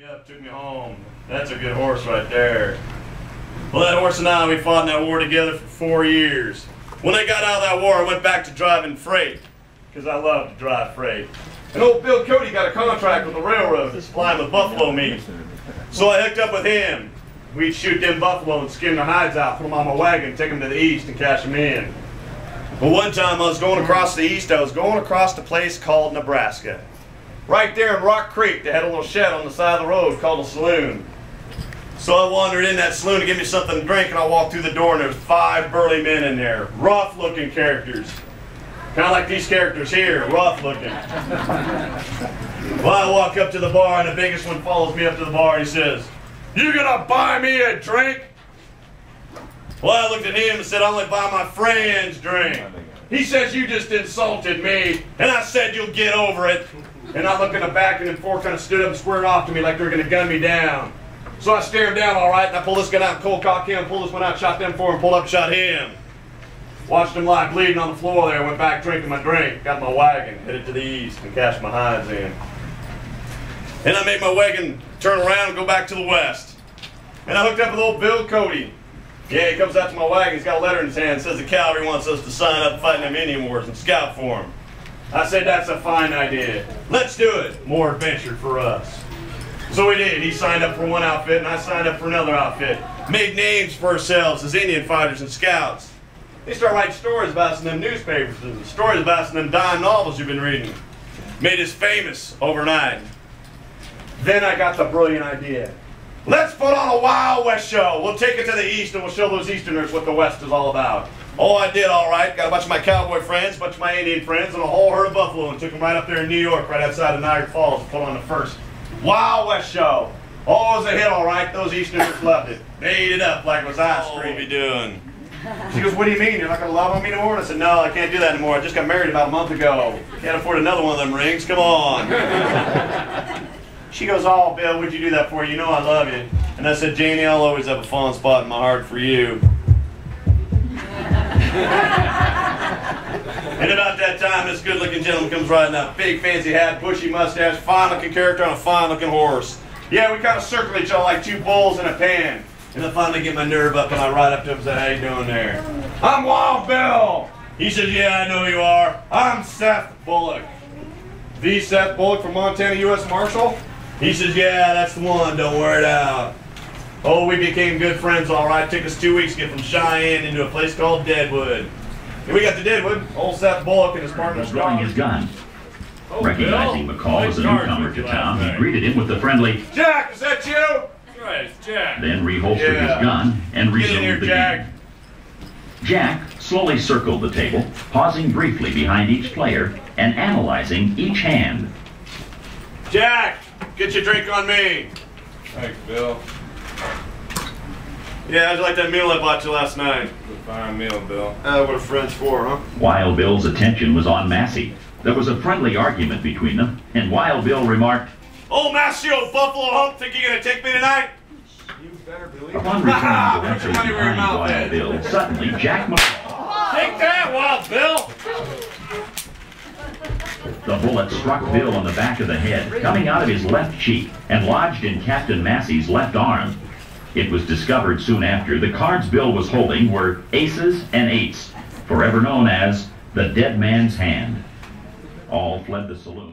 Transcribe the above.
Up, took me home. That's a good horse right there. Well, that horse and I, we fought in that war together for 4 years. When I got out of that war, I went back to driving freight, because I love to drive freight. And old Bill Cody got a contract with the railroad to supply him with buffalo meat. So I hooked up with him. We'd shoot them buffalo and skin their hides out, put them on my wagon, take them to the east and cash them in. But one time I was going across the east, I was going across a place called Nebraska. Right there in Rock Creek, they had a little shed on the side of the road called a saloon. So I wandered in that saloon to get me something to drink, and I walked through the door, and there was 5 burly men in there, rough-looking characters. Kind of like these characters here, rough-looking. Well, I walk up to the bar, and the biggest one follows me up to the bar, and he says, "You gonna buy me a drink?" Well, I looked at him and said, "I only buy my friends drink." He says, "You just insulted me," and I said, "You'll get over it." And I looked in the back, and them 4 kind of stood up and squared off to me like they were going to gun me down. So I stared down all right, and I pulled this gun out and cold cocked him, pulled this one out, shot them 4, and pulled up and shot him. Watched him lie bleeding on the floor there, went back drinking my drink, got my wagon, headed to the east, and cashed my hides in. And I made my wagon turn around and go back to the west. And I hooked up with old Bill Cody. Yeah, he comes out to my wagon, he's got a letter in his hand, says the cavalry wants us to sign up and fight in them Indian wars and scout for him. I said, "That's a fine idea. Let's do it. More adventure for us." So we did. He signed up for one outfit, and I signed up for another outfit. Made names for ourselves as Indian fighters and scouts. They start writing stories about us in them newspapers, and stories about us in them dime novels you've been reading. Made us famous overnight. Then I got the brilliant idea. Let's put on a Wild West show. We'll take it to the east, and we'll show those Easterners what the West is all about. Oh, I did all right. Got a bunch of my cowboy friends, a bunch of my Indian friends, and a whole herd of buffalo, and took them right up there in New York, right outside of Niagara Falls, and put on the first Wild West show. Oh, it was a hit, all right. Those Easterners loved it. They ate it up like it was ice cream. What are we doing? She goes, "What do you mean? You're not going to love on me anymore?" And I said, "No, I can't do that anymore. I just got married about a month ago. Can't afford another one of them rings. Come on." She goes, "Oh, Bill, what'd you do that for? You know I love you." And I said, "Janie, I'll always have a fond spot in my heart for you." And about that time, this good-looking gentleman comes riding up. Big, fancy hat, bushy mustache, fine-looking character on a fine-looking horse. Yeah, we kind of circle each other like 2 bulls in a pen. And I finally get my nerve up, and I ride up to him and say, "How you doing there?" "I'm Wild Bill." He says, "Yeah, I know you are. I'm Seth Bullock." "The Seth Bullock from Montana U.S. Marshal?" He says, "Yeah, that's the one. Don't wear it out." Oh, we became good friends, all right. It took us 2 weeks to get from Cheyenne into a place called Deadwood. And we got to Deadwood. Old Seth Bullock and his partner was drawing his gun. Recognizing McCall as a newcomer to town, he greeted him with a friendly, "Jack, is that you?" That's right, it's Jack. Then reholstered his gun and resumed Get in here, the Jack. game. Jack slowly circled the table, pausing briefly behind each player and analyzing each hand. "Jack, get your drink on me." Thanks, Bill. "Yeah, how'd you like that meal I bought you last night?" It was a fine meal, Bill. What are friends for, huh? Wild Bill's attention was on Massey. There was a friendly argument between them, and Wild Bill remarked, "Oh, Massey, old buffalo hump, think you're gonna take me tonight?" You better believe it. upon returning Put your directly money where your behind mouth Wild is. Bill, suddenly Jack McCall. Take that, Wild Bill! The bullet struck Bill on the back of the head, coming out of his left cheek, and lodged in Captain Massey's left arm. It was discovered soon after the cards Bill was holding were aces and eights, forever known as the dead man's hand. All fled the saloon.